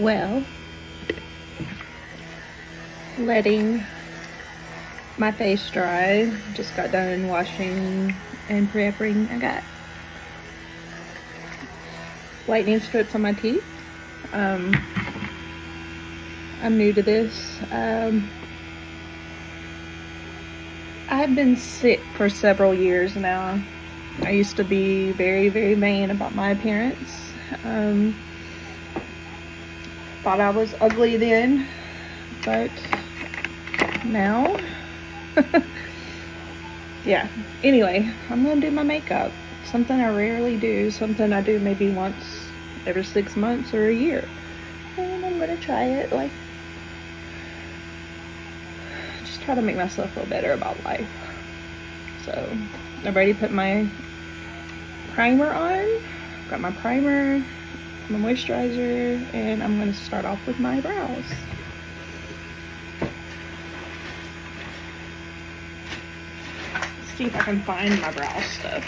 Well, letting my face dry. Just got done washing and prepping. I got lightning strips on my teeth. I'm new to this. I've been sick for several years now. I used to be very, very vain about my appearance. Thought I was ugly then, but now, yeah. Anyway, I'm gonna do my makeup. Something I rarely do, something I do maybe once every 6 months or a year. And I'm gonna try it, like, just try to make myself feel better about life. So, I've already put my primer on. Got my primer, my moisturizer, and I'm gonna start off with my brows. Let's see if I can find my brow stuff.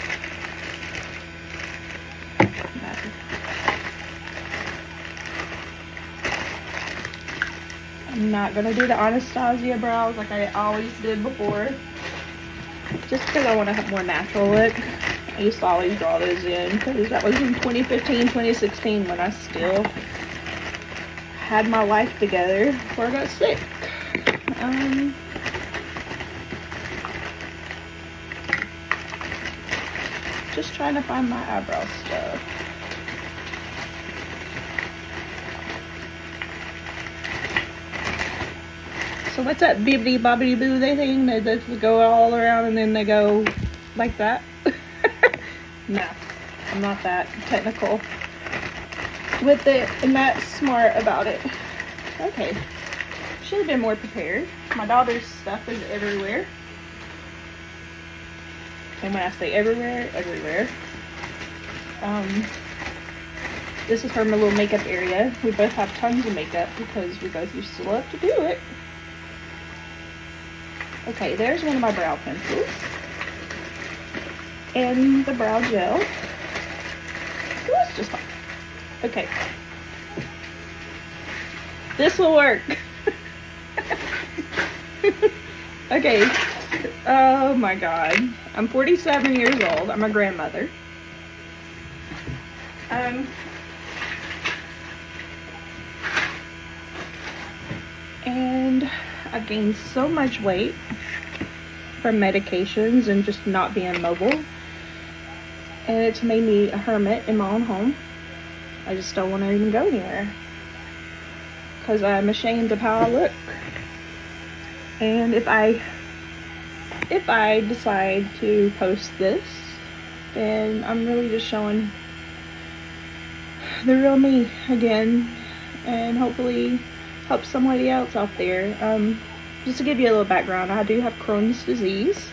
I'm not gonna do the Anastasia brows like I always did before, just because I want to have more natural look. I used to always draw those in because that was in 2015, 2016 when I still had my life together before I got sick. Just trying to find my eyebrow stuff. So what's that bibbidi bobbidi boo they thing that just go all around and then they go like that? No, I'm not that technical with it and that smart about it. Okay, should have been more prepared. My daughter's stuff is everywhere. And when I say everywhere, everywhere. This is her little makeup area. We both have tons of makeup because we both used to love to do it. Okay, there's one of my brow pencils. And the brow gel. Ooh, it's just fine. Okay. This will work. Okay. Oh my god. I'm 47 years old. I'm a grandmother. And I've gained so much weight from medications and just not being mobile. And it's made me a hermit in my own home. I just don't want to even go anywhere because I'm ashamed of how I look. And if I decide to post this, then I'm really just showing the real me again, and hopefully help somebody else out there. Just to give you a little background, I do have Crohn's disease,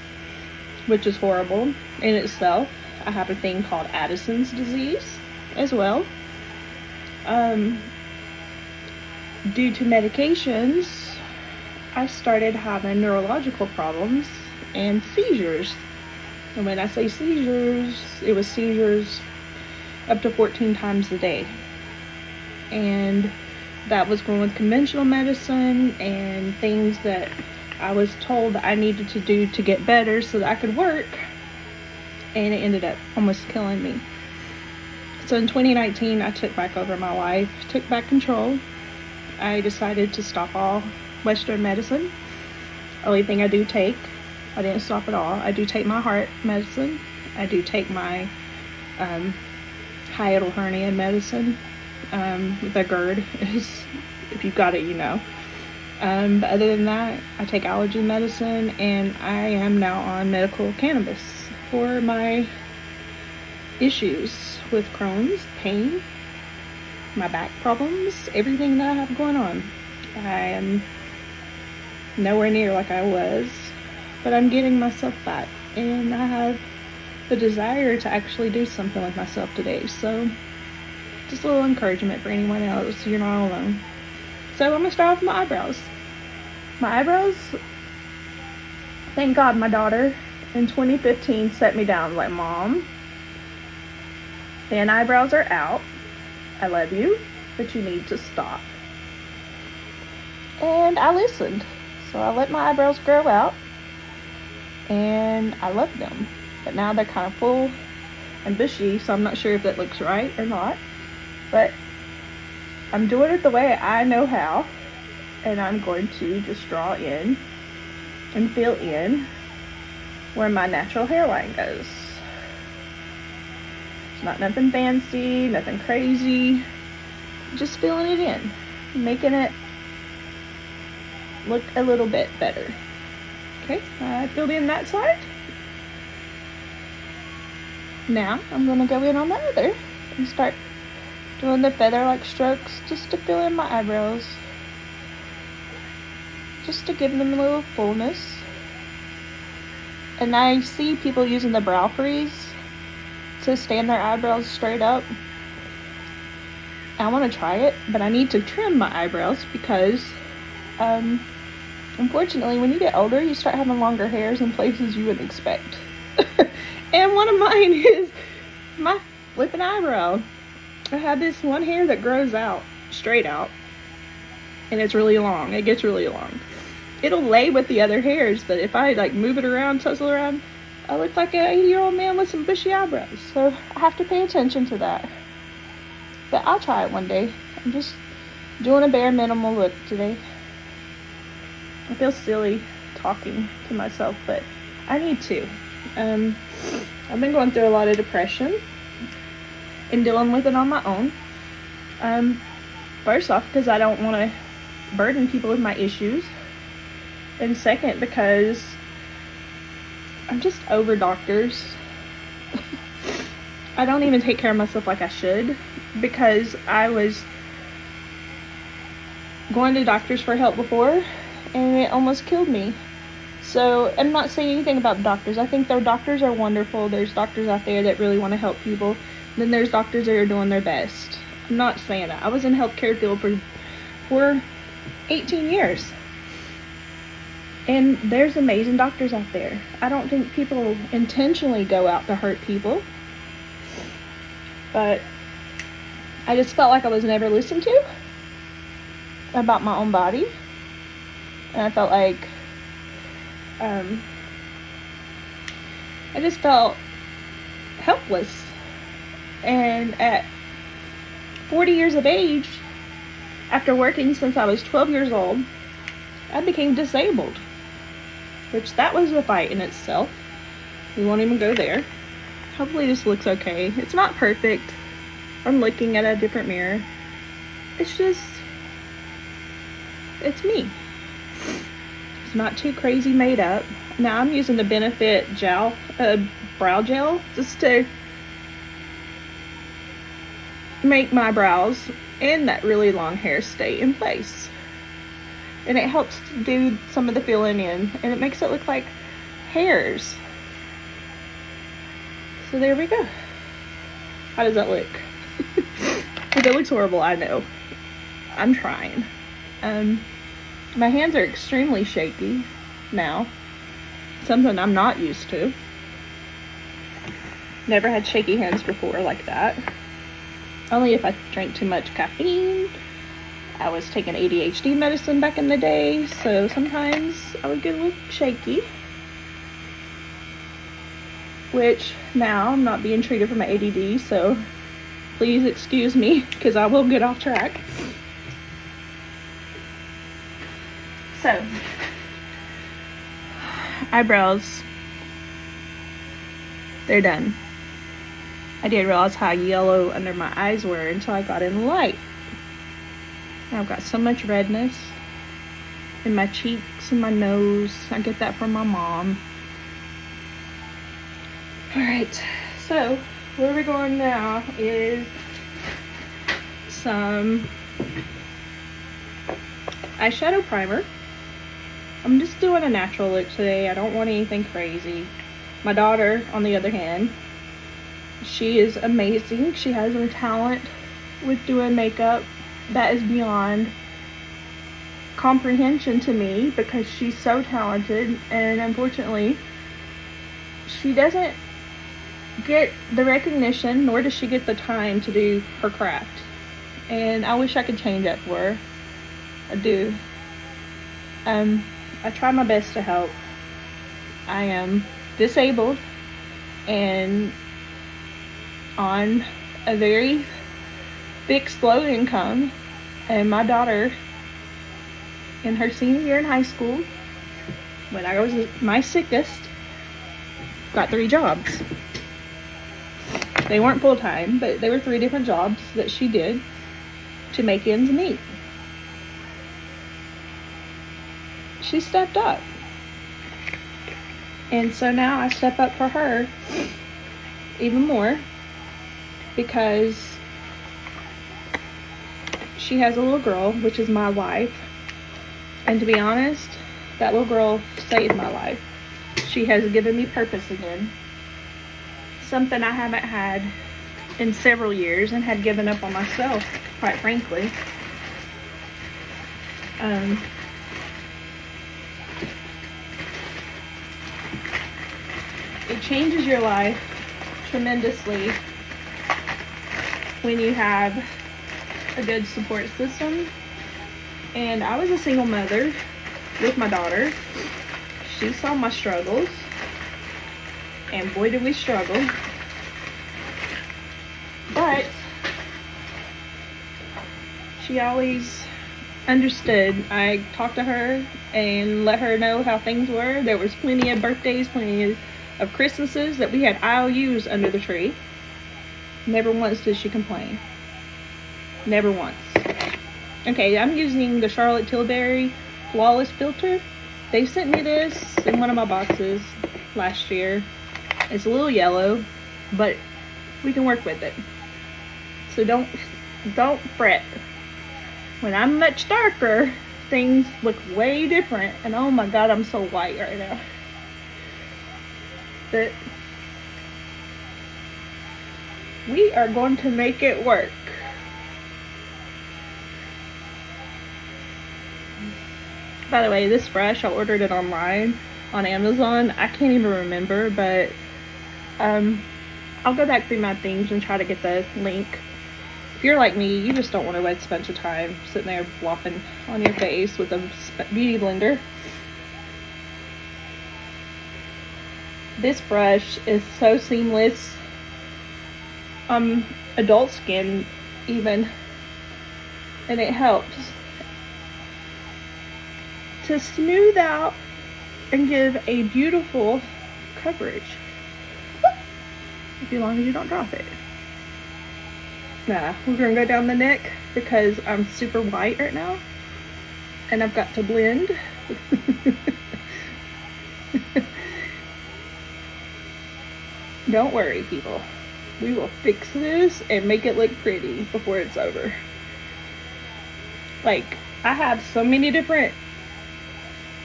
which is horrible in itself. I have a thing called Addison's disease as well. Due to medications, I started having neurological problems and seizures. And when I say seizures, it was seizures up to 14 times a day. And that was going with conventional medicine and things that I was told that I needed to do to get better so that I could work. And it ended up almost killing me. So in 2019, I took back over my life, took back control. I decided to stop all Western medicine. Only thing I do take, I didn't stop at all. I do take my heart medicine. I do take my hiatal hernia medicine. The GERD is, if you've got it, you know. But other than that, I take allergy medicine, and I am now on medical cannabis for my issues with Crohn's, pain, my back problems, everything that I have going on. I am nowhere near like I was, but I'm getting myself back, and I have the desire to actually do something with myself today. So just a little encouragement for anyone else, you're not alone. So I'm gonna start off with my eyebrows. My eyebrows, thank God my daughter in 2015 set me down like, Mom, fan eyebrows are out. I love you. but you need to stop. And I listened. So I let my eyebrows grow out, and I love them. But now they're kind of full and bushy, so I'm not sure if that looks right or not. But I'm doing it the way I know how, and I'm going to just draw in and fill in where my natural hairline goes. It's not nothing fancy, nothing crazy, just filling it in, making it look a little bit better. Okay, I filled in that side. Now I'm going to go in on the other and start doing the feather-like strokes just to fill in my eyebrows, just to give them a little fullness. And I see people using the brow freeze to stand their eyebrows straight up. I want to try it, but I need to trim my eyebrows because unfortunately when you get older you start having longer hairs in places you wouldn't expect. And one of mine is my flipping eyebrow. I have this one hair that grows out straight out, and it's really long. It gets really long. It'll lay with the other hairs, but if I like move it around, tussle around, I look like an 80-year-old man with some bushy eyebrows. So I have to pay attention to that. But I'll try it one day. I'm just doing a bare minimal look today. I feel silly talking to myself, but I need to. I've been going through a lot of depression and dealing with it on my own. First off, because I don't want to burden people with my issues. And second, because I'm just over doctors. I don't even take care of myself like I should, because I was going to doctors for help before and it almost killed me. So I'm not saying anything about doctors. I think their doctors are wonderful. There's doctors out there that really want to help people. Then there's doctors that are doing their best. I'm not saying that. I was in healthcare field for 18 years. And there's amazing doctors out there. I don't think people intentionally go out to hurt people. But I just felt like I was never listened to about my own body. And I felt like I just felt helpless. And at 40 years of age, after working since I was 12 years old, I became disabled. Which that was a fight in itself. We won't even go there. Hopefully this looks okay. It's not perfect. I'm looking at a different mirror. It's just, it's me. It's not too crazy made up. Now I'm using the Benefit gel, brow gel, just to make my brows and that really long hair stay in place. And it helps to do some of the filling in, and it makes it look like hairs. So there we go. How does that look? If it looks horrible, I know. I'm trying. My hands are extremely shaky now. Something I'm not used to. Never had shaky hands before like that. Only if I drank too much caffeine. I was taking ADHD medicine back in the day, so sometimes I would get a little shaky. Which now I'm not being treated for my ADD, so please excuse me because I will get off track. So, eyebrows, they're done. I didn't realize how yellow under my eyes were until I got in the light. I've got so much redness in my cheeks and my nose. I get that from my mom. Alright, so where we're going now is some eyeshadow primer. I'm just doing a natural look today. I don't want anything crazy. My daughter, on the other hand, she is amazing. She has a talent with doing makeup that is beyond comprehension to me because she's so talented, and unfortunately she doesn't get the recognition, nor does she get the time to do her craft. And I wish I could change that for her. I do. I try my best to help. I am disabled and on a very fixed low income, and my daughter in her senior year in high school, when I was my sickest, got 3 jobs. They weren't full-time, but they were 3 different jobs that she did to make ends meet. She stepped up. And so now I step up for her even more because she has a little girl, which is my wife. And to be honest, that little girl saved my life. She has given me purpose again. Something I haven't had in several years and had given up on myself, quite frankly. It changes your life tremendously when you have a good support system. And I was a single mother with my daughter. She saw my struggles, and boy did we struggle. But she always understood. I talked to her and let her know how things were. There was plenty of birthdays, plenty of Christmases that we had IOUs under the tree. Never once did she complain. Never once. Okay, I'm using the Charlotte Tilbury Flawless Filter. They sent me this in one of my boxes last year. It's a little yellow, but we can work with it. So don't fret. When I'm much darker, things look way different. And oh my God, I'm so white right now. But we are going to make it work. By the way, this brush, I ordered it online on Amazon. I can't even remember, but I'll go back through my things and try to get the link. If you're like me, you just don't want to waste a bunch of time sitting there flopping on your face with a beauty blender. This brush is so seamless. Adult skin even, and it helps to smooth out and give a beautiful coverage, as long as you don't drop it. Nah, we're gonna go down the neck because I'm super white right now and I've got to blend. Don't worry, people. We will fix this and make it look pretty before it's over. Like, I have so many different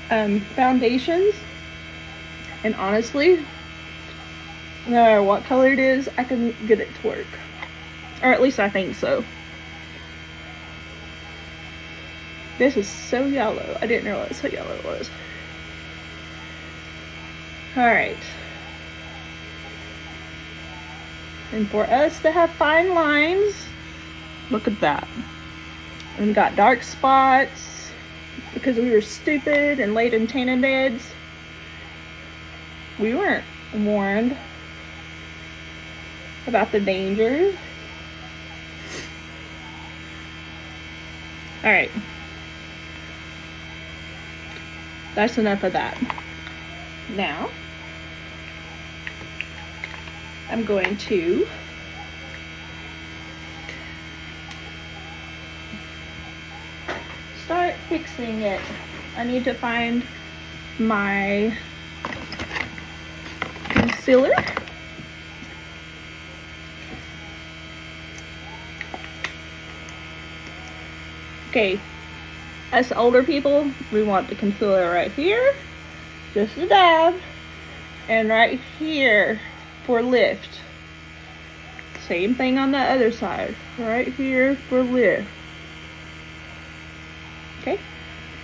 foundations, and honestly, no matter what color it is, I can get it to work. Or at least I think so. This is so yellow. I didn't realize how yellow it was. Alright. And for us to have fine lines, look at that. And we got dark spots because we were stupid and laid in tanning beds. We weren't warned about the dangers. Alright. That's enough of that. Now, I'm going to start fixing it. I need to find my concealer. Okay, us older people, we want the concealer right here, just a dab, and right here for lift. Same thing on the other side, right here for lift. Okay,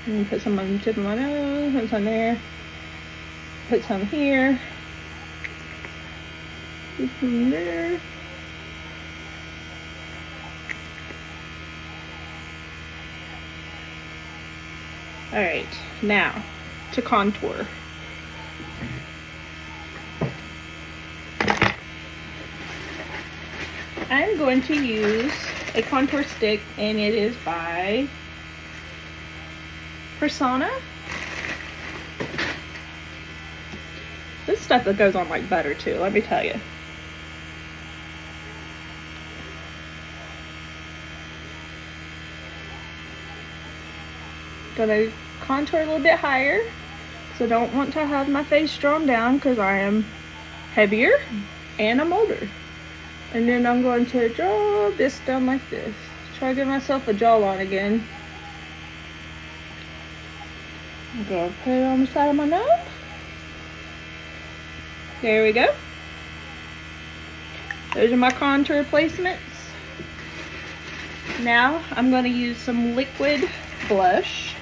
and put some on the tip of my nose, put some there, put some here, put some there. Alright, now to contour. I'm going to use a contour stick, and it is by Persona. This stuff that goes on like butter too, let me tell you. Gonna contour a little bit higher, because I don't want to have my face drawn down because I am heavier and I'm older. And then I'm going to draw this down like this. Try to give myself a jawline again. I'm gonna put it on the side of my nose. There we go. Those are my contour placements. Now I'm going to use some liquid blush.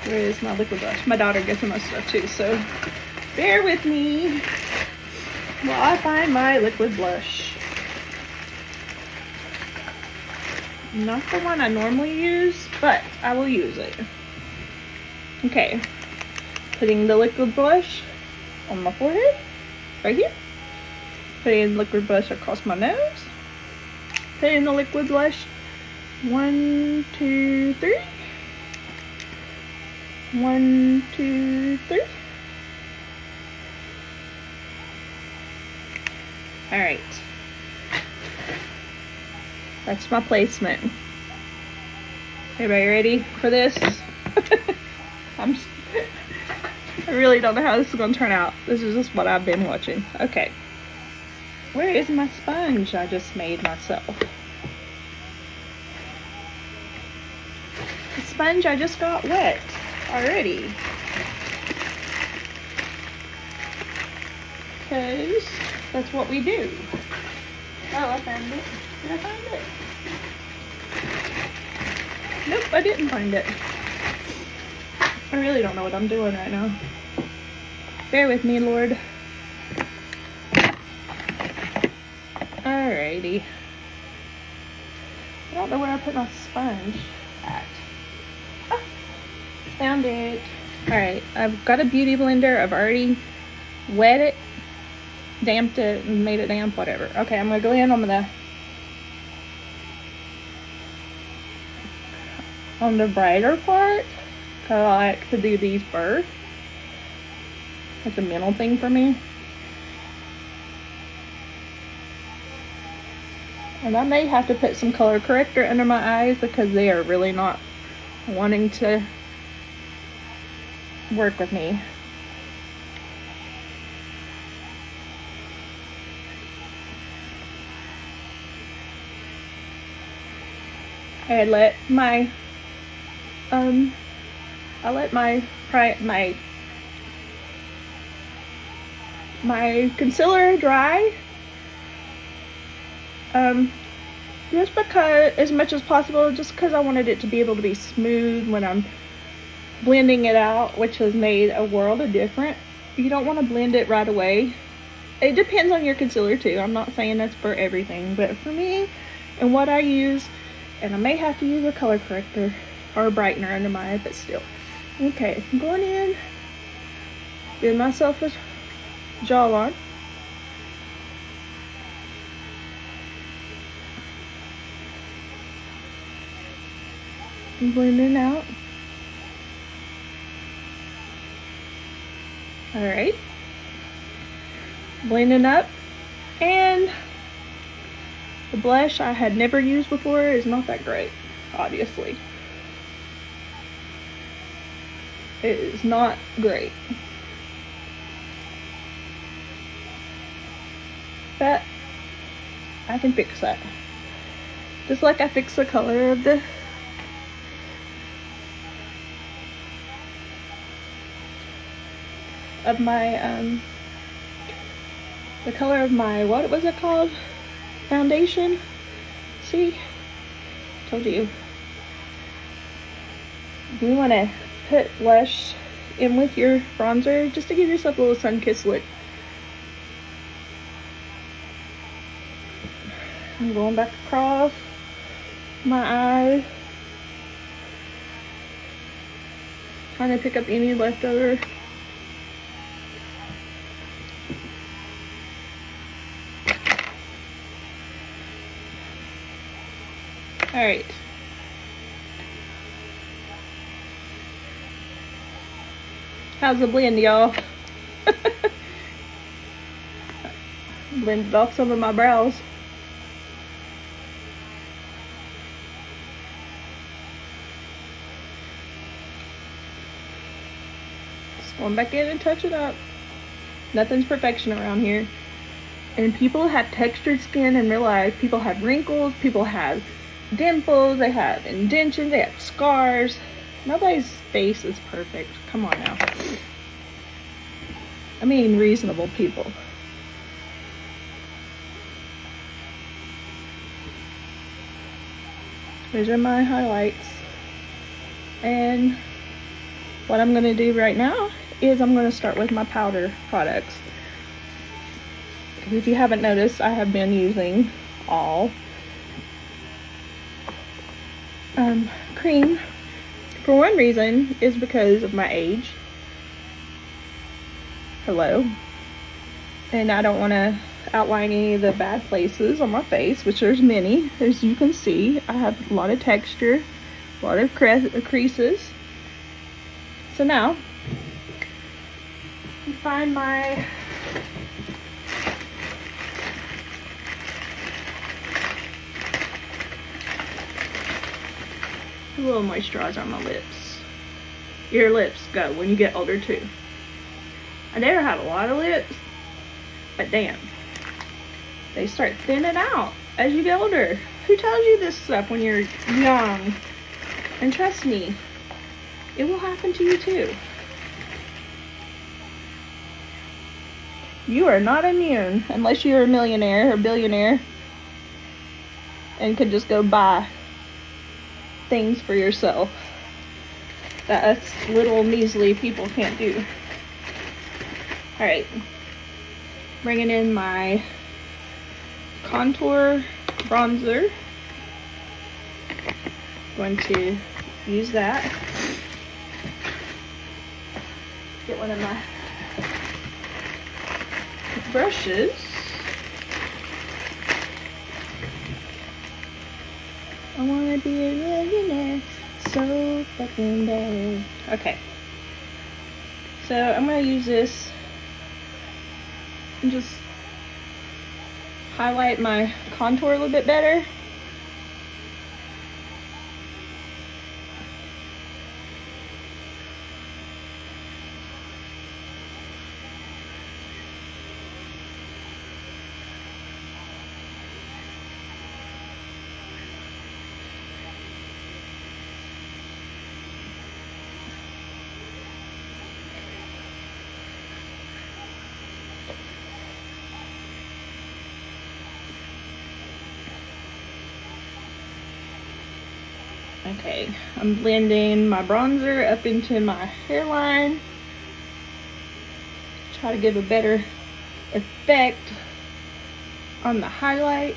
Where is my liquid blush? My daughter gets my stuff too, so bear with me while I find my liquid blush. Not the one I normally use, but I will use it. Okay, putting the liquid blush on my forehead, right here. Putting liquid blush across my nose. Putting the liquid blush, 1, 2, 3. 1, 2, 3. All right. That's my placement. Everybody ready for this? I really don't know how this is going to turn out. This is just what I've been watching. Okay. Where is my sponge I just made myself? The sponge I just got wet already. Because that's what we do. Oh, I found it. Did I find it? Nope, I didn't find it. I really don't know what I'm doing right now. Bear with me, Lord. Alrighty. I don't know where I put my sponge at. Ah, found it. Alright, I've got a beauty blender. I've already wet it, damped it, and made it damp, whatever. Okay, I'm going to go in on the brighter part, because I like to do these first. It's a mental thing for me. And I may have to put some color corrector under my eyes because they are really not wanting to work with me. I let my my concealer dry. Just because, as much as possible, just because I wanted it to be able to be smooth when I'm blending it out, which has made a world of difference. You don't want to blend it right away. It depends on your concealer too. I'm not saying that's for everything, but for me and what I use, and I may have to use a color corrector or a brightener under my eye, but still. Okay, I'm going in, give myself a jawline. Blending out. All right, blending up, and the blush I had never used before is not that great, obviously. It is not great, but I can fix that. Just like I fixed the color of the the color of my, what was it called? Foundation. See? Told you. You want to put blush in with your bronzer just to give yourself a little sun-kissed look. I'm going back across my eye trying to pick up any leftover. All right. How's the blend, y'all? Blended off some of my brows. Just going back in and touch it up. Nothing's perfection around here. And people have textured skin and realize people have wrinkles, people have dimples, they have indentions, they have scars. Nobody's face is perfect. Come on now. I mean, reasonable people. These are my highlights. And what I'm going to do right now is I'm going to start with my powder products. If you haven't noticed, I have been using all cream. For one reason is because of my age. Hello. And I don't want to outline any of the bad places on my face, which there's many. As you can see, I have a lot of texture, a lot of creases. So now, you find my a little moisturizer on my lips. Your lips go when you get older too. I never had a lot of lips, but damn, they start thinning out as you get older. Who tells you this stuff when you're young? And trust me, it will happen to you too. You are not immune unless you're a millionaire or billionaire and could just go buy things for yourself that us little measly people can't do. All right, bringing in my contour bronzer. Going to use that. Get one of my brushes. I wanna be a millionaire so fucking bad. Okay, so I'm gonna use this and just highlight my contour a little bit better. Okay, I'm blending my bronzer up into my hairline. Try to give a better effect on the highlight.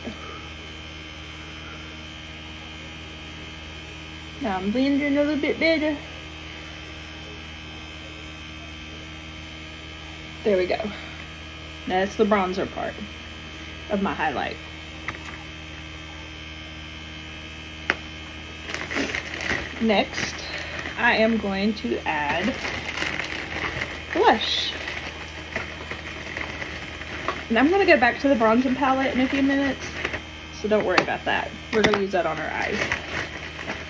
Now I'm blending a little bit better. There we go. That's the bronzer part of my highlight. Next, I am going to add blush. And I'm going to go back to the bronzing palette in a few minutes, so don't worry about that. We're going to use that on our eyes.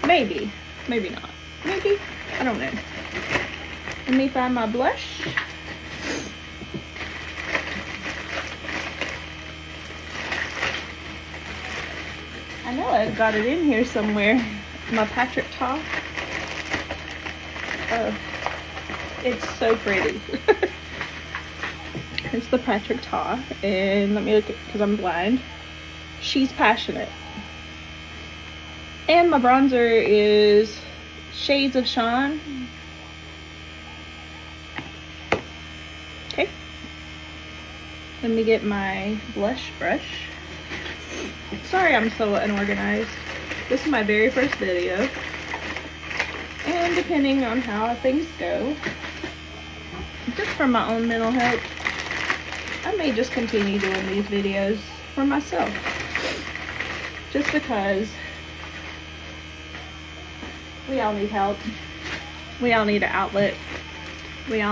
Maybe, maybe not. Maybe, I don't know. Let me find my blush. I know I got it in here somewhere. My Patrick Ta. Oh, it's so pretty. It's the Patrick Ta, and let me look at, because I'm blind. She's Passionate. And my bronzer is Shades of Sean. Okay. Let me get my blush brush. Sorry I'm so unorganized. This is my very first video. And depending on how things go, just for my own mental health, I may just continue doing these videos for myself. Just because we all need help. We all need an outlet. We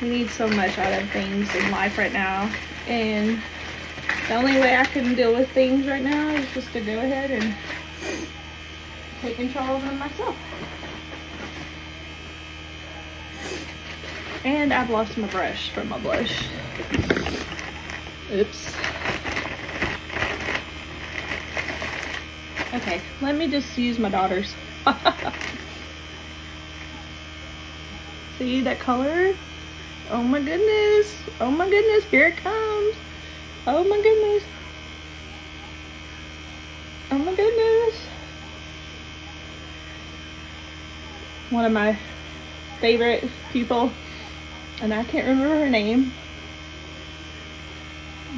need so much out of things in life right now. And the only way I can deal with things right now is just to go ahead and take control of them myself. And I've lost my brush from my blush. Oops. Okay, let me just use my daughter's. See that color? Oh my goodness. Oh my goodness, here it comes. Oh my goodness. Oh my goodness. One of my favorite people, and I can't remember her name.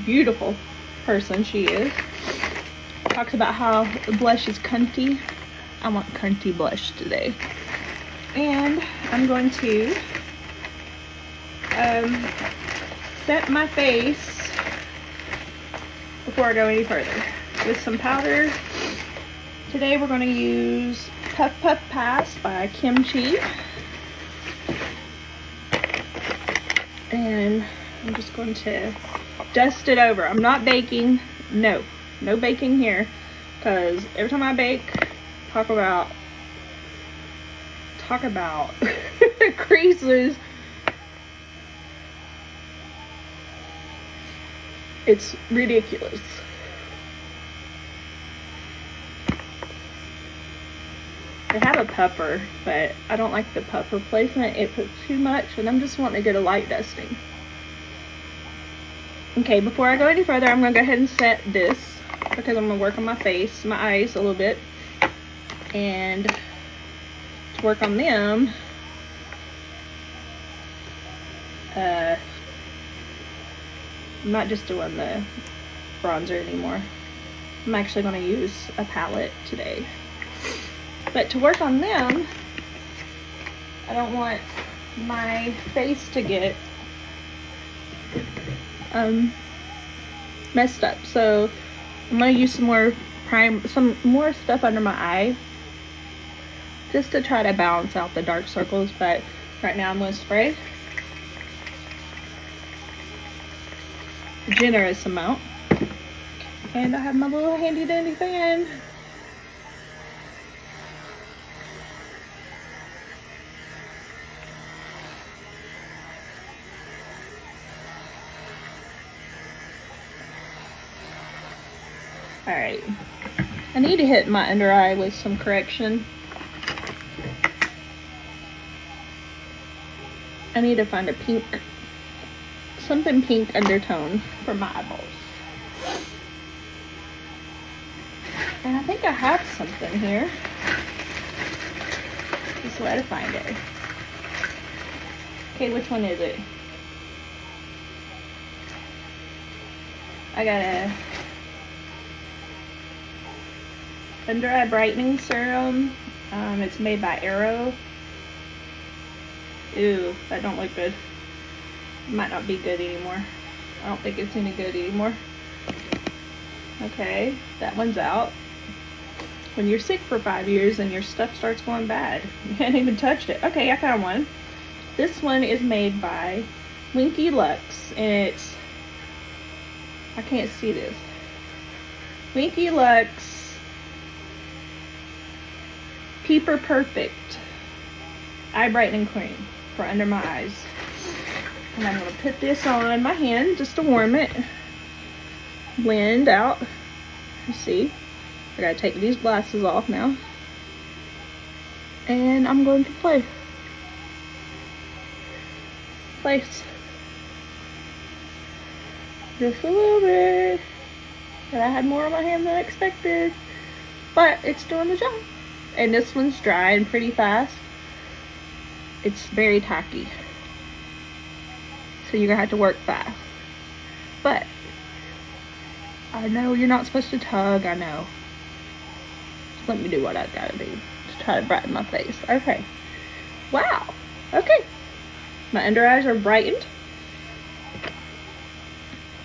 Beautiful person she is. Talks about how the blush is cunty. I want cunty blush today. And I'm going to set my face before I go any further with some powder. Today we're going to use Puff Puff Pass by Kimchi. And I'm just going to dust it over. I'm not baking. No baking here. Because every time I bake, talk about creases. It's ridiculous. I have a puffer, but I don't like the puffer placement. It puts too much, and I'm just wanting to get a light dusting. Okay, before I go any further, I'm going to go ahead and set this, because I'm going to work on my face, my eyes a little bit. And to work on them, I'm not just doing the bronzer anymore. I'm actually going to use a palette today. But to work on them, I don't want my face to get messed up. So I'm going to use some more stuff under my eye, just to try to balance out the dark circles. But right now I'm going to spray a generous amount. And I have my little handy dandy fan. Alright, I need to hit my under eye with some correction. I need to find a pink, something pink undertone for my eyeballs. And I think I have something here. Just let it find it. Okay, which one is it? I got a under eye brightening serum. It's made by Arrow. Ew, that don't look good. It might not be good anymore. I don't think it's any good anymore. Okay, that one's out. When you're sick for 5 years and your stuff starts going bad, you can't even touch it. Okay, I found one. This one is made by Winky Lux, and it's, I can't see this. Winky Lux Keeper Perfect Eye Brightening Cream for under my eyes. And I'm going to put this on my hand just to warm it. Blend out. You see? I gotta take these glasses off now. And I'm going to place. Just a little bit. And I had more on my hand than I expected. But it's doing the job. And this one's dry and pretty fast. It's very tacky. So you're gonna have to work fast. But I know you're not supposed to tug, I know. Just let me do what I've gotta do. to try to brighten my face. Okay. Wow. Okay. My under eyes are brightened.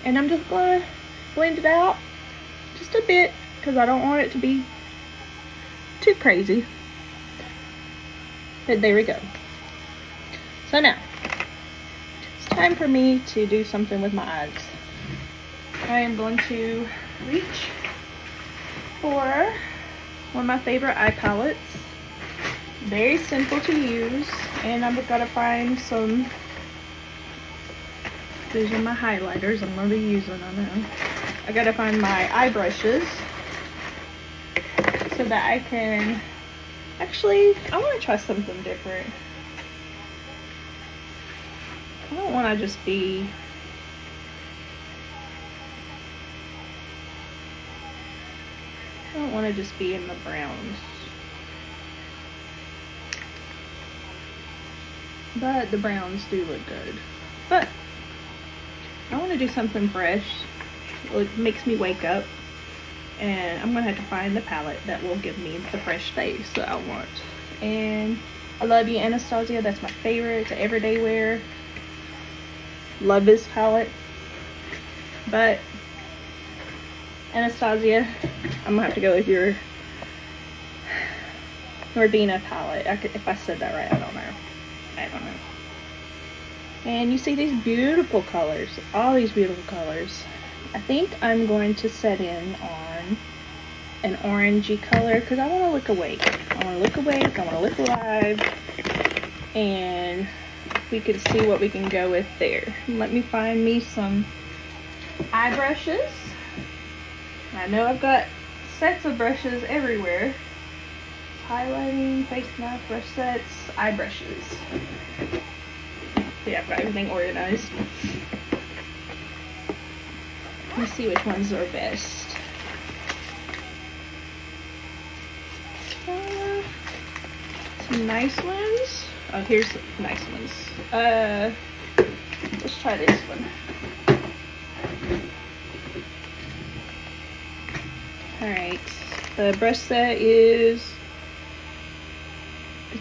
And I'm just gonna blend it out just a bit because I don't want it to be too crazy. But there we go. So now, it's time for me to do something with my eyes. I am going to reach for one of my favorite eye palettes. Very simple to use, and I'm gonna find some. These are my highlighters I'm gonna be using. I know. I gotta find my eye brushes so that I can. Actually, I want to try something different. I don't want to just be. I don't want to just be in the browns. But the browns do look good. But I want to do something fresh. It makes me wake up. And I'm going to have to find the palette that will give me the fresh face that I want. And I love you, Anastasia. That's my favorite. It's an everyday wear. Love this palette. But Anastasia, I'm gonna have to go with your Nordina palette. If I said that right, I don't know. And you see these beautiful colors, all these beautiful colors. I think I'm going to set in on an orangey color because I want to look awake. I want to look awake. I want to look alive, and we can see what we can go with there. Let me find me some eye brushes. I know I've got sets of brushes everywhere. Highlighting, face mask, brush sets, eye brushes. Yeah, I've got everything organized. Let's see which ones are best. Some nice ones. Oh, here's some nice ones. Let's try this one. Alright, the brush set is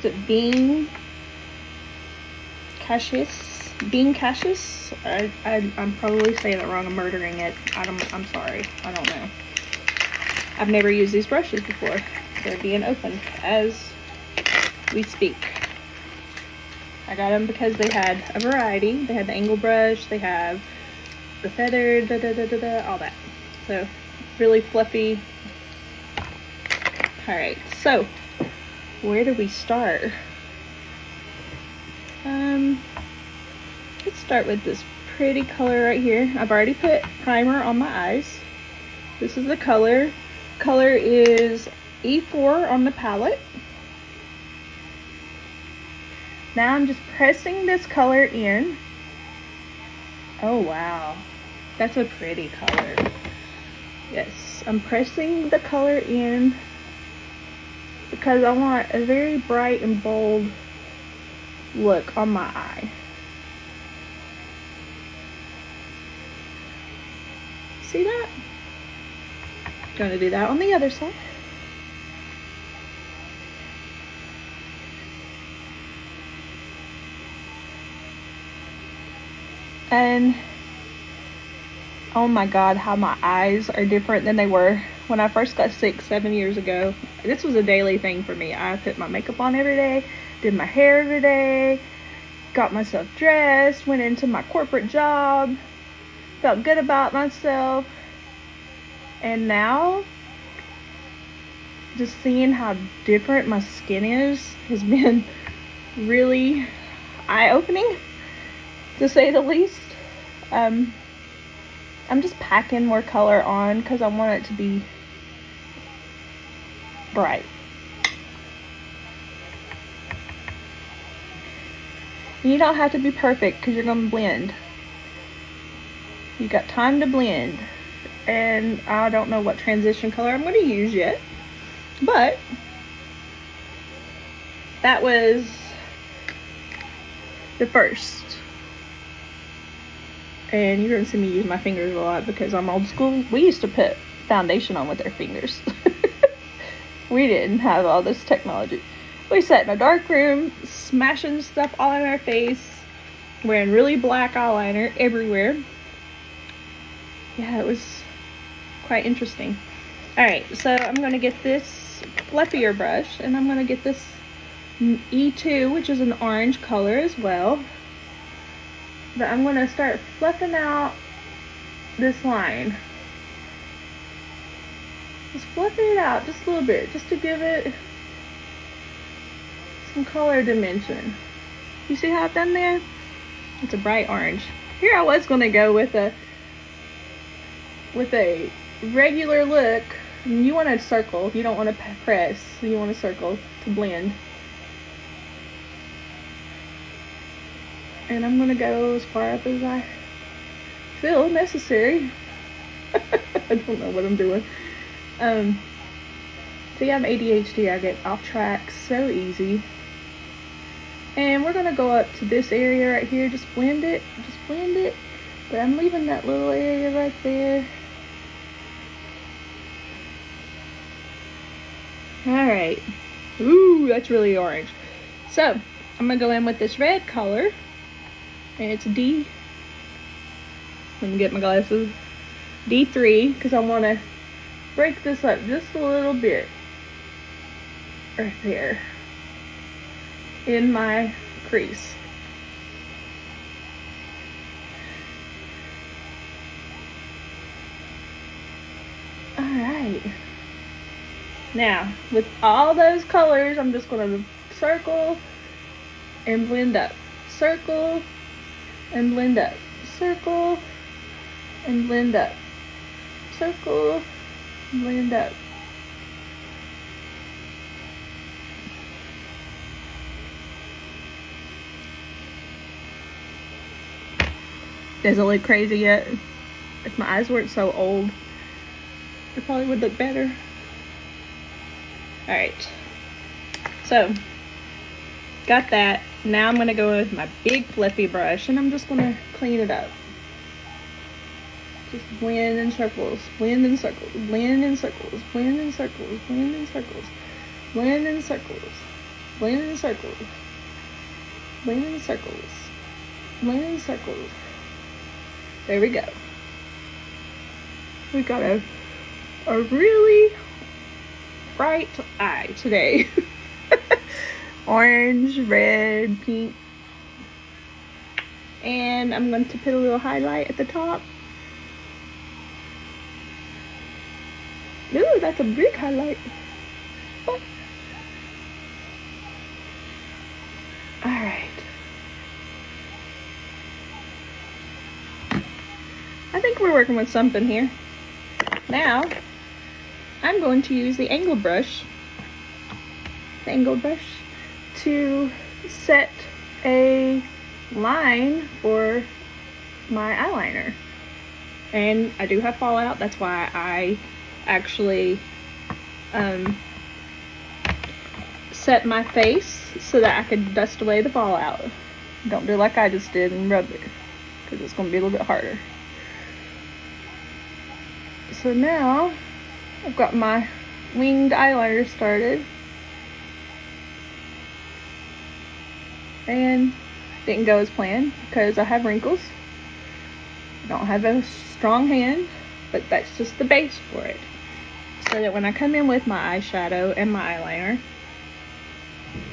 it Bean Cassis? Bean Cassis? I'm probably saying it wrong. I'm murdering it. I'm sorry. I don't know. I've never used these brushes before. They're being opened as we speak. I got them because they had a variety. They had the angle brush. They have the feather, all that. So really fluffy. Alright, so where do we start? Let's start with this pretty color right here. I've already put primer on my eyes. This is the color. Color is E4 on the palette. Now I'm just pressing this color in. Oh wow, that's a pretty color. Yes, I'm pressing the color in because I want a very bright and bold look on my eye. See that? Gonna do that on the other side. And oh my god, how my eyes are different than they were when I first got sick 7 years ago. This was a daily thing for me. I put my makeup on every day, did my hair every day, got myself dressed, went into my corporate job, felt good about myself. And now, just seeing how different my skin is has been really eye-opening, to say the least. I'm just packing more color on because I want it to be bright. You don't have to be perfect because you're going to blend. You got time to blend. And I don't know what transition color I'm going to use yet. But that was the first. And you're going to see me use my fingers a lot because I'm old school. We used to put foundation on with our fingers. We didn't have all this technology. We sat in a dark room, smashing stuff all in our face, wearing really black eyeliner everywhere. Yeah, it was quite interesting. Alright, so I'm going to get this fluffier brush, and I'm going to get this E2, which is an orange color as well. But I'm going to start fluffing out this line. Just fluffing it out just a little bit, just to give it some color dimension. You see how I've done there? It's a bright orange. Here I was going to go with a regular look. You want to circle, you don't want to press, you want to circle to blend. And I'm going to go as far up as I feel necessary. I don't know what I'm doing. See, I'm ADHD, I get off track so easy. And we're going to go up to this area right here, just blend it. But I'm leaving that little area right there. Alright. Ooh, that's really orange. So, I'm going to go in with this red color. And it's D. Let me get my glasses. D3, because I want to break this up just a little bit. Right there. In my crease. Alright. Now, with all those colors, I'm just going to circle and blend up. Circle and blend up. Circle and blend up. Circle and blend up. Doesn't look crazy yet. If my eyes weren't so old, it probably would look better. Alright, so got that. Now I'm going to go with my big fluffy brush and I'm just going to clean it up. Just blend in circles, blend in circles, blend in circles, blend in circles, blend in circles, blend in circles, blend in circles, blend in circles, blend in circles. There we go. We got a really bright eye today. Orange, red, pink. And I'm going to put a little highlight at the top. Ooh, that's a big highlight. Oh. Alright. I think we're working with something here. Now, I'm going to use the angled brush to set a line for my eyeliner. And I do have fallout, that's why I actually set my face so that I could dust away the fallout. Don't do like I just did and rub it, because it's going to be a little bit harder. So now I've got my winged eyeliner started, and didn't go as planned because I have wrinkles. I don't have a strong hand, but that's just the base for it, so that when I come in with my eyeshadow and my eyeliner,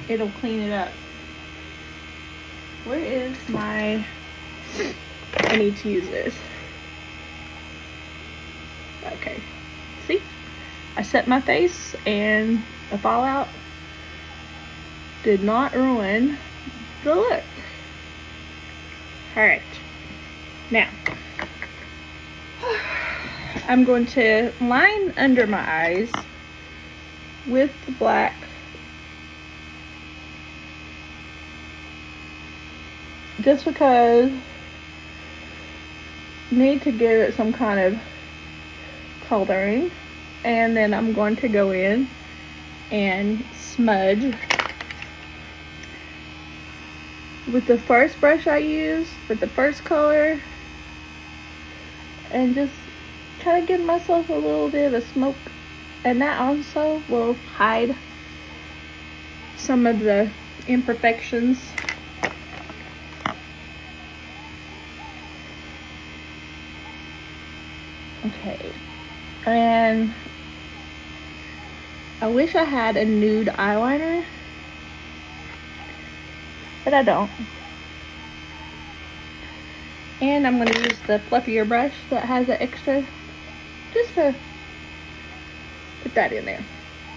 it'll clean it up. Where is my... I need to use this. Okay, see? I set my face and the fallout did not ruin the look. Alright, now I'm going to line under my eyes with the black. Just because I need to give it some kind of coloring. And then I'm going to go in and smudge with the first brush I used, with the first color, and just try to give myself a little bit of a smoke And that also will hide some of the imperfections. Okay, and I wish I had a nude eyeliner, but I don't. And I'm going to use the fluffier brush that has an extra, just to put that in there.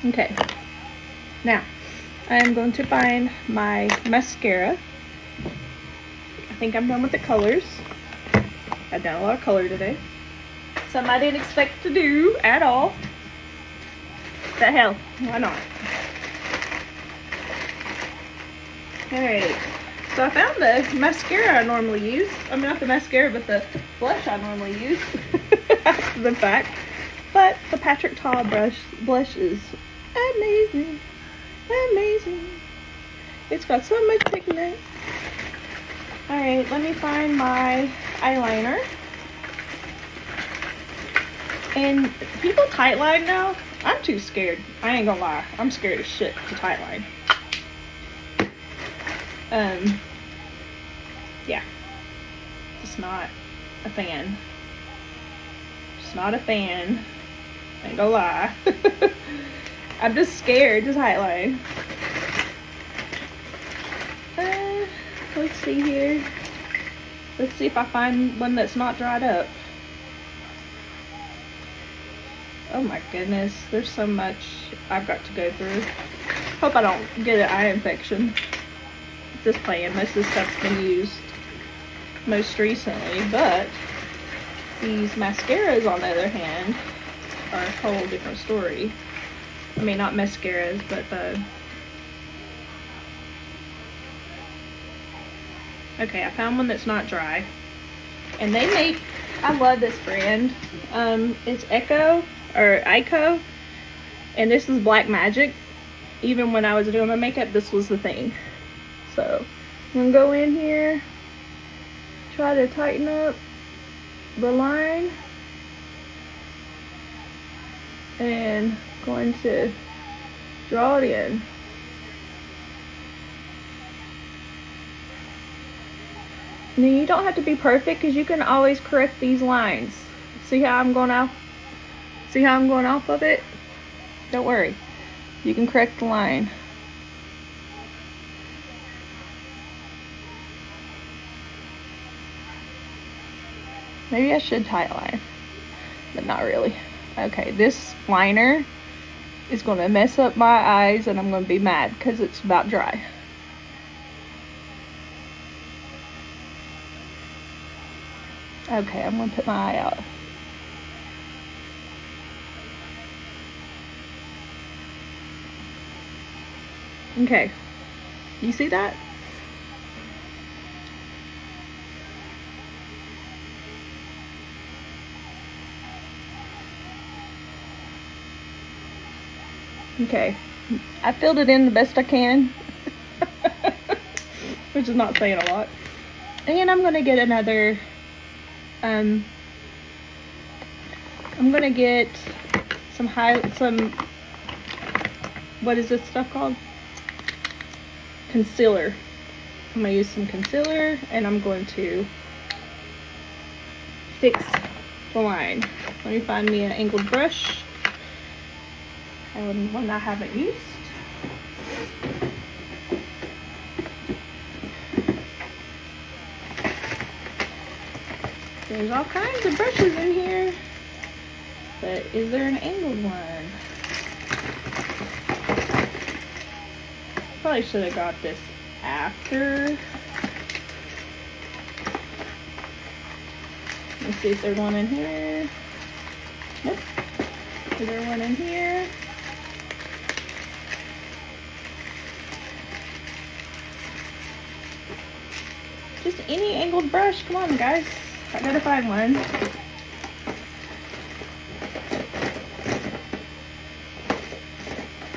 Okay, now I'm going to find my mascara. I think I'm done with the colors. I've done a lot of color today. Something I didn't expect to do at all. The hell, why not? Alright, so I found the mascara I normally use. I mean, not the mascara, but the blush I normally use. After the fact. But the Patrick Ta blush is amazing. Amazing. It's got so much pigment. Alright, let me find my eyeliner. And people tightline now. I'm too scared. I ain't gonna lie. I'm scared as shit to tightline. Yeah. Just not a fan. Just not a fan. Ain't gonna lie. I'm just scared to tightline. Let's see here. Let's see if I find one that's not dried up. Oh my goodness, there's so much I've got to go through. Hope I don't get an eye infection. Just playing, most of this stuff's been used most recently, but these mascaras, on the other hand, are a whole different story. I mean, not mascaras, but the... Okay, I found one that's not dry. And they make... I love this brand. It's Ico, and this is Black Magic. Even when I was doing my makeup, this was the thing. So I'm gonna go in here, try to tighten up the line, and going to draw it in. Now you don't have to be perfect, because you can always correct these lines. See how I'm going off? See how I'm going off of it? Don't worry. You can correct the line. Maybe I should tightline, but not really. Okay, this liner is going to mess up my eyes, and I'm going to be mad because it's about dry. Okay, I'm going to put my eye out. Okay, you see that? Okay, I filled it in the best I can, which is not saying a lot. And I'm gonna get another, I'm gonna get some what is this stuff called? Concealer. I'm gonna use some concealer, and I'm going to fix the line. Let me find me an angled brush. And one I haven't used. There's all kinds of brushes in here, but is there an angled one? Probably should have got this after. Let's see if there's one in here. Nope. Is there one in here? Just any angled brush. Come on, guys. I gotta find one.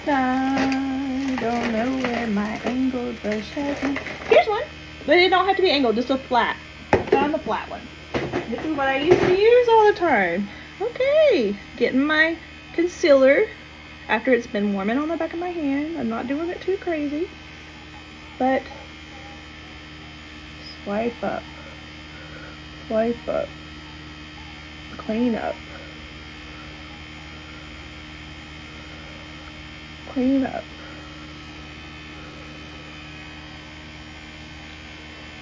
I don't know where my angled brush has been. Here's one. But it don't have to be angled, just a flat. I found the flat one. This is what I used to use all the time. Okay. Getting my concealer after it's been warming on the back of my hand. I'm not doing it too crazy, but swipe up, clean up, clean up.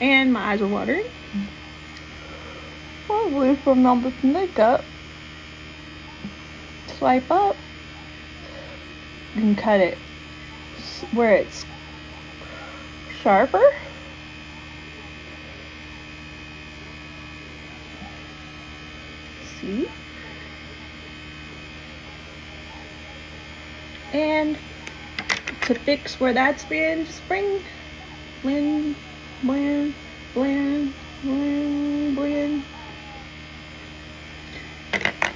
And my eyes are watering. Probably from all this makeup. Swipe up and cut it where it's sharper. See? And to fix where that's been, just bring blend, blend, blend, blend, blend.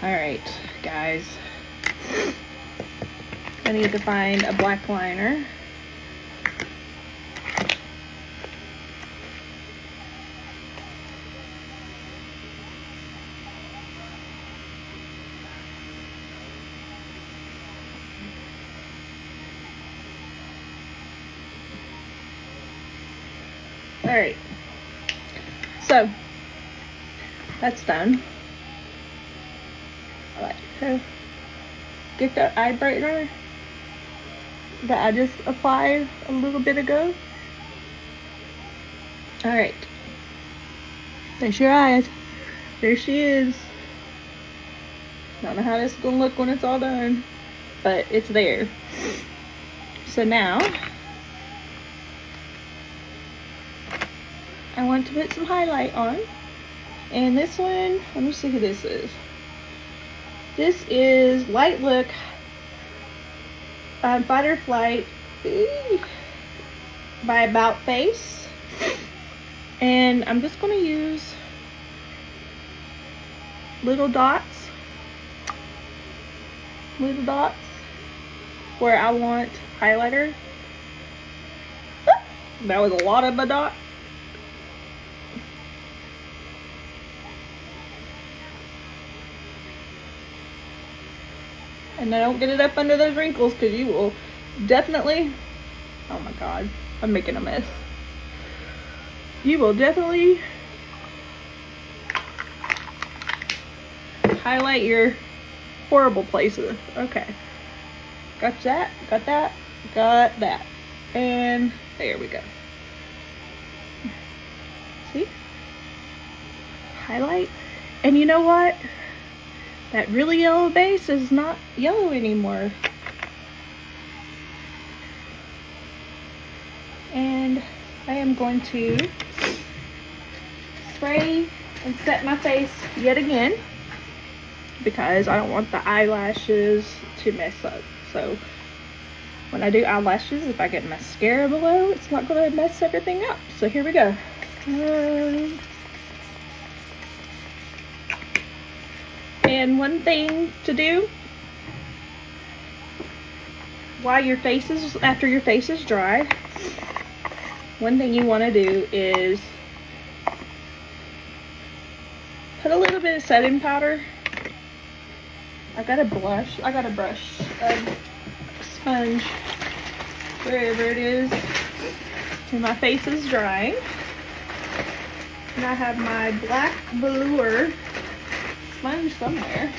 Alright, guys. I need to find a black liner. Alright, so that's done. I like to get the eye brightener that I just applied a little bit ago. Alright, there's your eyes. There she is. Don't know how this is gonna look when it's all done, but it's there. So now I want to put some highlight on, and this one, let me see who this is. This is Light Look Fight or Flight by About Face, and I'm just going to use little dots where I want highlighter. That was a lot of a dot. And I don't get it up under those wrinkles, because you will definitely, oh my god, I'm making a mess. You will definitely highlight your horrible places. Okay. Got that, got that, got that. And there we go. See? Highlight. And you know what? That really yellow base is not yellow anymore. And I am going to spray and set my face yet again, because I don't want the eyelashes to mess up. So when I do eyelashes, if I get mascara below, it's not going to mess everything up. So here we go. And one thing to do while your face is, after your face is dry, one thing you want to do is put a little bit of setting powder. I got a brush, a sponge, wherever it is, and my face is drying. And I have my black velour sponge somewhere.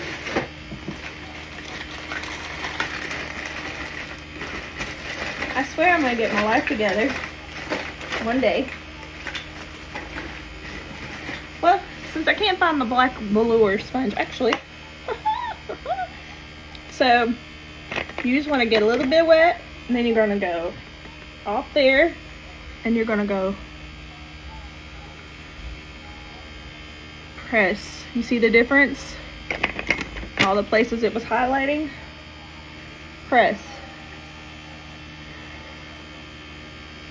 I swear I'm gonna get my life together one day. Well, since I can't find the black velour sponge, actually. So you just want to get a little bit wet, and then you're gonna go off there, and you're gonna go press. You see the difference? All the places it was highlighting. Press.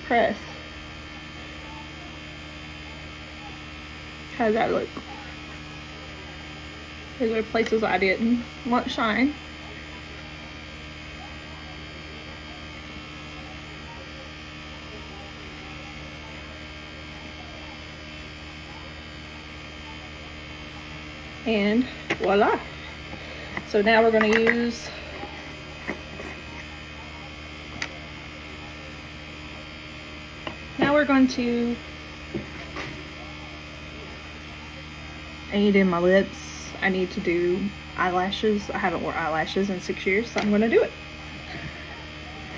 Press. How does that look? These are places I didn't want shine. And voila. So now we're going to use I need to do my lips. I need to do eyelashes. I haven't worn eyelashes in 6 years, so I'm going to do it.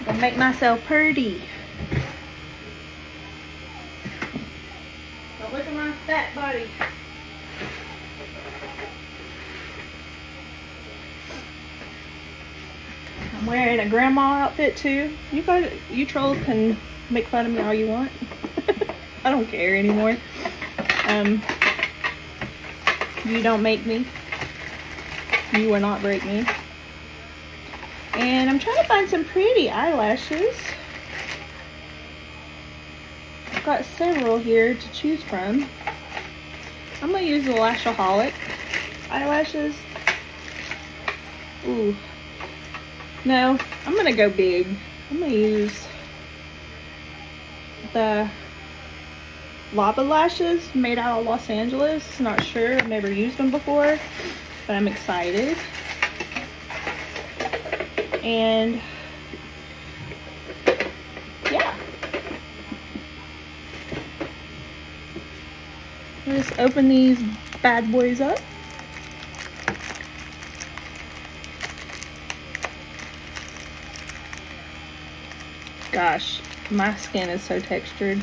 I'm going to make myself pretty. Now look at my fat body. I'm wearing a grandma outfit too. You trolls can make fun of me all you want. I don't care anymore. You don't make me. You will not break me. And I'm trying to find some pretty eyelashes. I've got several here to choose from. I'm going to use the Lashaholic eyelashes. Ooh. No, I'm going to go big. I'm going to use the Lava Lashes made out of Los Angeles. Not sure. I've never used them before, but I'm excited. And yeah. Let's open these bad boys up. Gosh, my skin is so textured.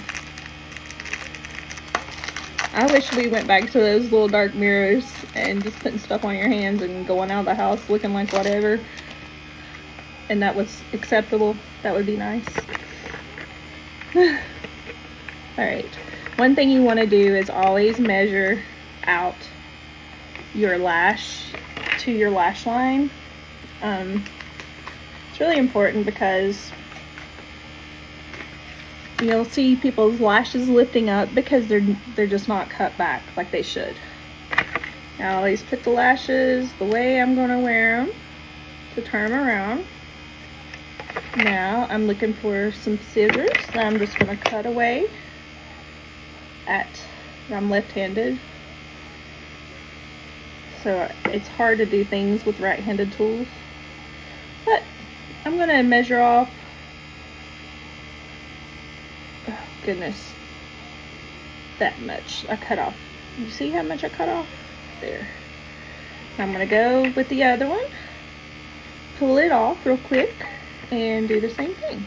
I wish we went back to those little dark mirrors and just putting stuff on your hands and going out of the house looking like whatever. And that was acceptable. That would be nice. Alright. One thing you want to do is always measure out your lash to your lash line. It's really important because you'll see people's lashes lifting up because they're just not cut back like they should. Now I always put the lashes the way I'm going to wear them to turn them around. Now I'm looking for some scissors that I'm just going to cut away I'm left-handed. So it's hard to do things with right-handed tools. But I'm going to measure off. Oh, goodness. That much I cut off. You see how much I cut off? There. I'm going to go with the other one. Pull it off real quick and do the same thing.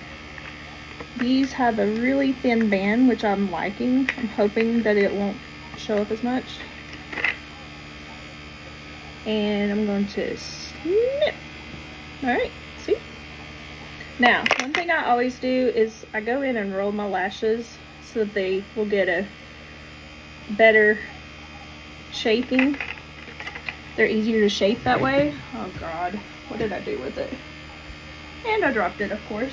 These have a really thin band, which I'm liking. I'm hoping that it won't show up as much. And I'm going to snip. Alright, see? Now, one thing I always do is I go in and roll my lashes so that they will get a better shaping. They're easier to shape that way. Oh God, what did I do with it? And I dropped it, of course.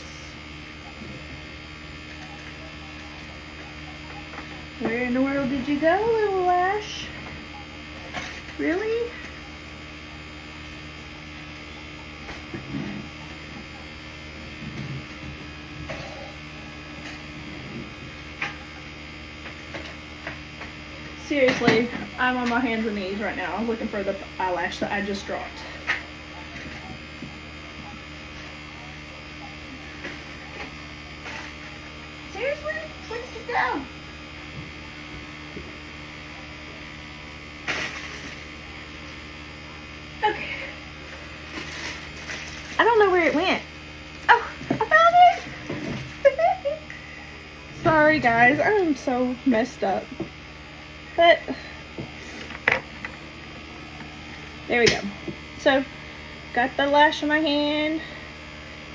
Where in the world did you go, little lash? Really? Seriously, I'm on my hands and knees right now looking for the eyelash that I just dropped. Seriously? Where did you go? Okay. I don't know where it went. Oh, I found it! Sorry guys, I'm so messed up. But there we go. So got the lash in my hand.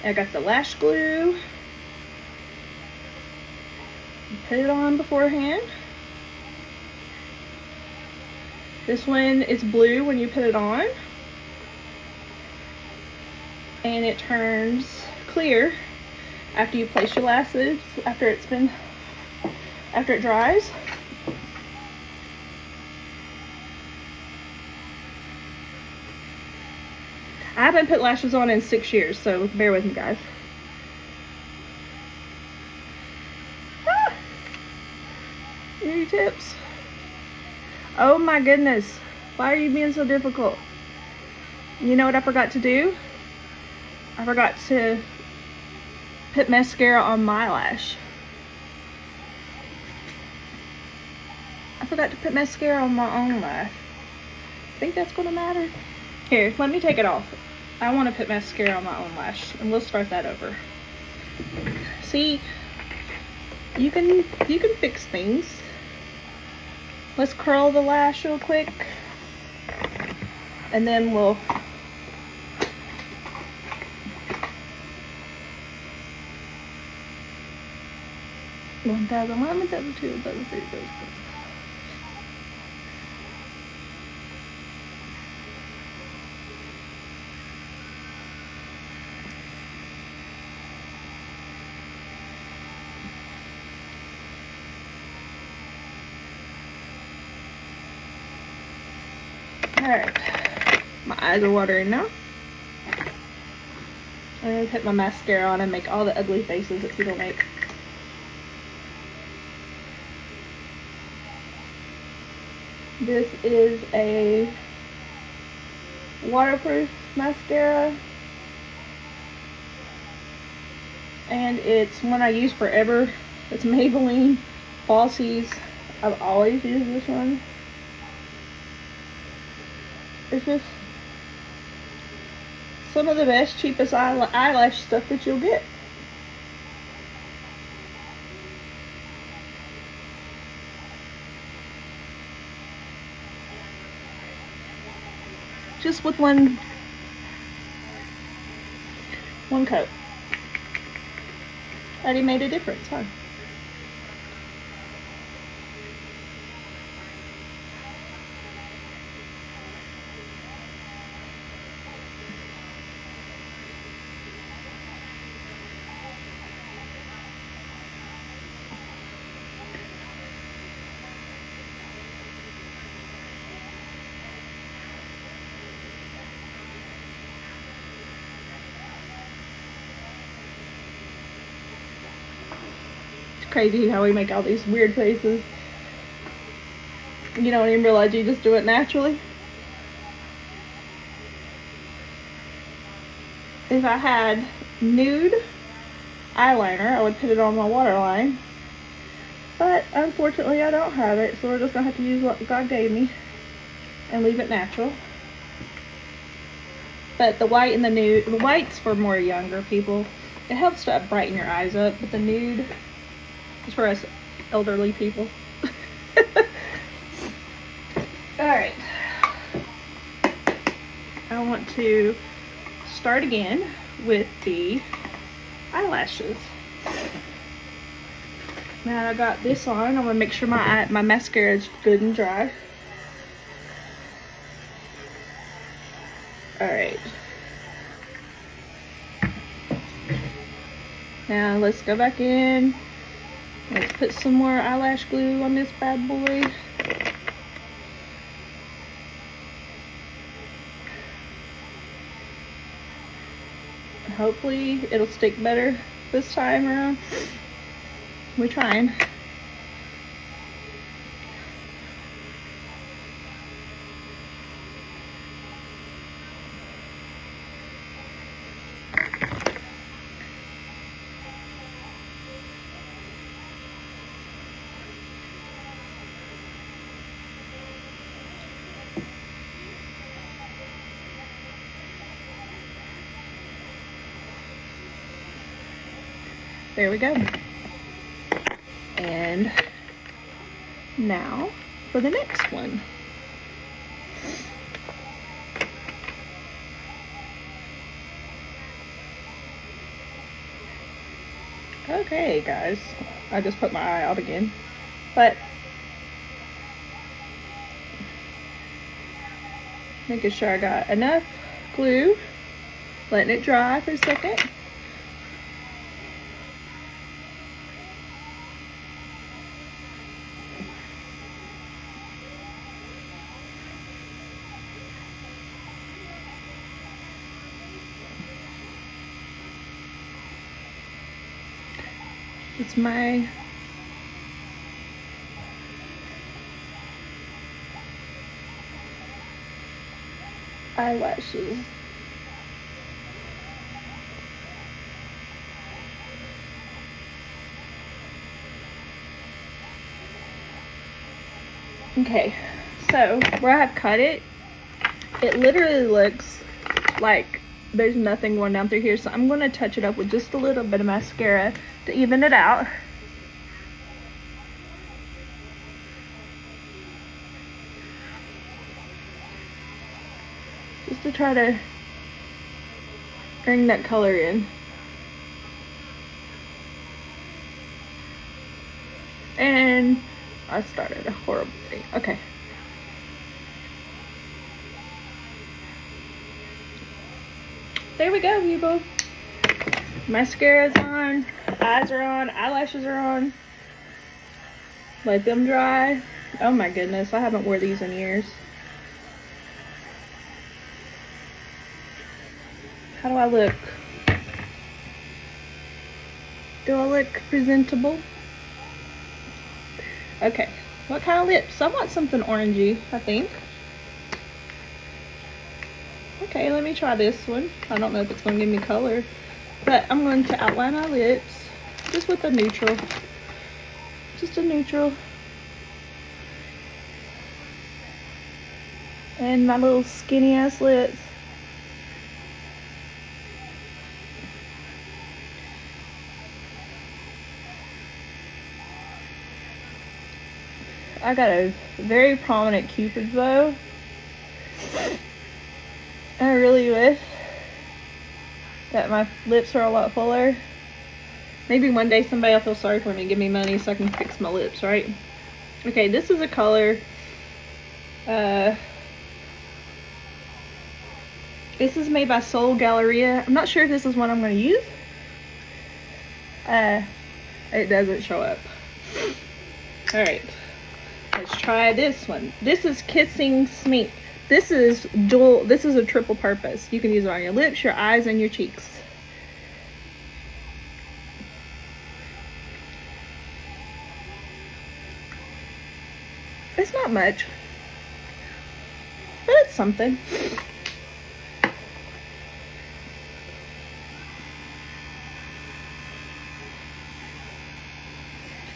I got the lash glue. Put it on beforehand. This one is blue when you put it on. And it turns clear after you place your lashes, after it dries. I haven't put lashes on in 6 years, so bear with me, guys. Ah! Ear tips. Oh my goodness. Why are you being so difficult? You know what I forgot to do? I forgot to put mascara on my lash. I forgot to put mascara on my own lash. Think that's gonna matter? Here, let me take it off. I want to put mascara on my own lash, and we'll start that over. See, you can fix things. Let's curl the lash real quick, and then we'll 1,001, 1,002, 1,003, 1,004. Alright, my eyes are watering now. I'm gonna put my mascara on and make all the ugly faces that people make. This is a waterproof mascara, and it's one I use forever. It's Maybelline Falsies. I've always used this one. It's just some of the best, cheapest eyelash stuff that you'll get. Just with one coat. Already made a difference, huh? Crazy how we make all these weird faces. You don't even realize you just do it naturally. If I had nude eyeliner, I would put it on my waterline. But unfortunately I don't have it, so we're just gonna have to use what God gave me and leave it natural. But the white and the nude, the white's for more younger people. It helps to brighten your eyes up, but the nude is for us elderly people. Alright. I want to start again with the eyelashes. Now I got this on. I'm gonna make sure my mascara is good and dry. Alright. Now let's go back in. Let's put some more eyelash glue on this bad boy. Hopefully it'll stick better this time around. We're trying. There we go. And now for the next one. Okay, guys. I just put my eye out again. But making sure I got enough glue. Letting it dry for a second. It's my eyelashes. Okay, so where I've cut it, it literally looks like there's nothing going down through here. So I'm going to touch it up with just a little bit of mascara to even it out. Just to try to bring that color in. And I started a horrible thing. Okay. There we go, people. Mascara's on, eyes are on, eyelashes are on. Let them dry. Oh my goodness, I haven't worn these in years. How do I look? Do I look presentable? Okay, what kind of lips? I want something orangey, I think. Okay, let me try this one. I don't know if it's going to give me color, but I'm going to outline my lips just with a neutral. Just a neutral. And my little skinny ass lips. I got a very prominent Cupid's bow. I really wish that my lips are a lot fuller. Maybe one day somebody will feel sorry for me and give me money so I can fix my lips, right? Okay, this is a color. This is made by Sol Galleria. I'm not sure if this is one I'm going to use. It doesn't show up. Alright. Let's try this one. This is Kissing Smink. This is dual, this is a triple purpose. You can use it on your lips, your eyes, and your cheeks. It's not much, but it's something.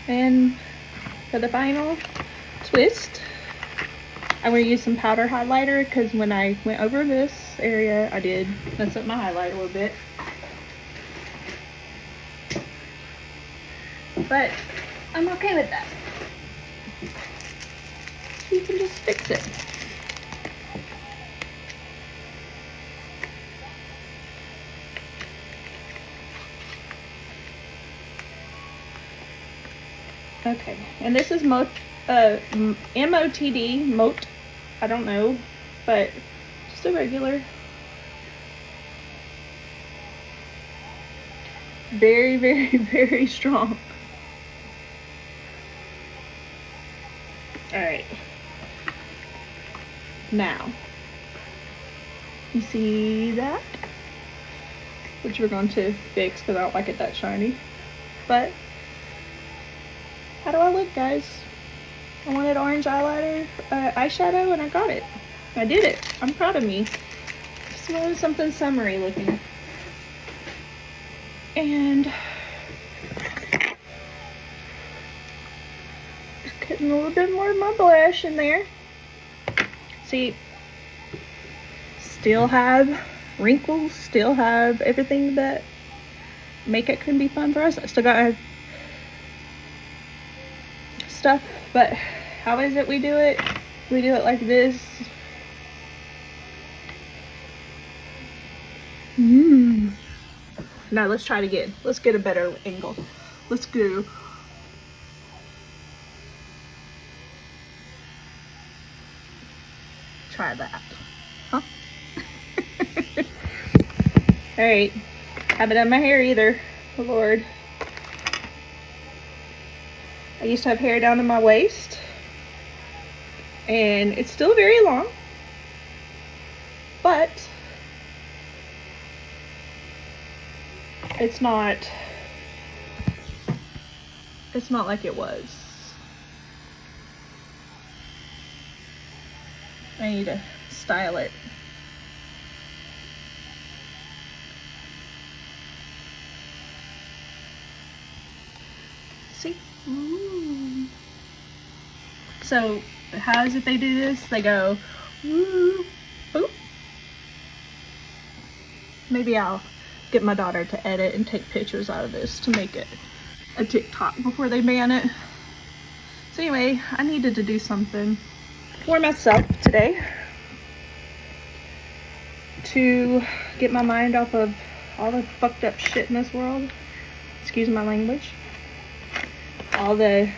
And for the final twist, I'm going to use some powder highlighter because when I went over this area, I did mess up my highlight a little bit. But I'm okay with that. You can just fix it. Okay, and this is MOTD, Moat. I don't know, but just a regular. Very, very, very strong. Alright. Now, you see that? Which we're going to fix because I don't like it that shiny. But, how do I look, guys? I wanted orange eyeliner, eyeshadow, and I got it. I did it. I'm proud of me. Just wanted something summery looking. And just getting a little bit more of my blush in there. See, still have wrinkles, still have everything that makeup can be fun for us. I still got stuff, but how is it we do it? We do it like this. Now let's try it again. Let's get a better angle. Let's go. Try that. Huh? Alright. Haven't done my hair either. Oh Lord. I used to have hair down to my waist. And it's still very long. But it's not like it was. I need to style it. See? Ooh. So how is it they do this? They go, ooh, ooh. Maybe I'll get my daughter to edit and take pictures out of this to make it a TikTok before they ban it. So anyway, I needed to do something for myself today to get my mind off of all the fucked up shit in this world. Excuse my language. All the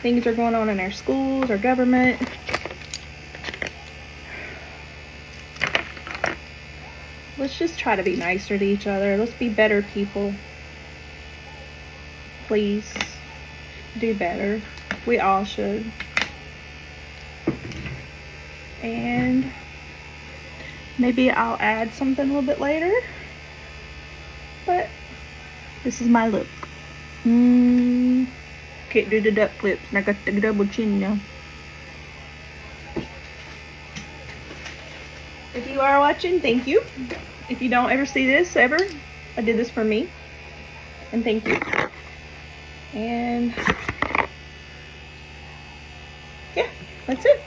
things are going on in our schools, our government. Let's just try to be nicer to each other. Let's be better people. Please do better. We all should. And maybe I'll add something a little bit later. But this is my look. Can't do the duck lips, and I got the double chin now. If you are watching, thank you. If you don't ever see this ever, I did this for me. And thank you. And yeah, that's it.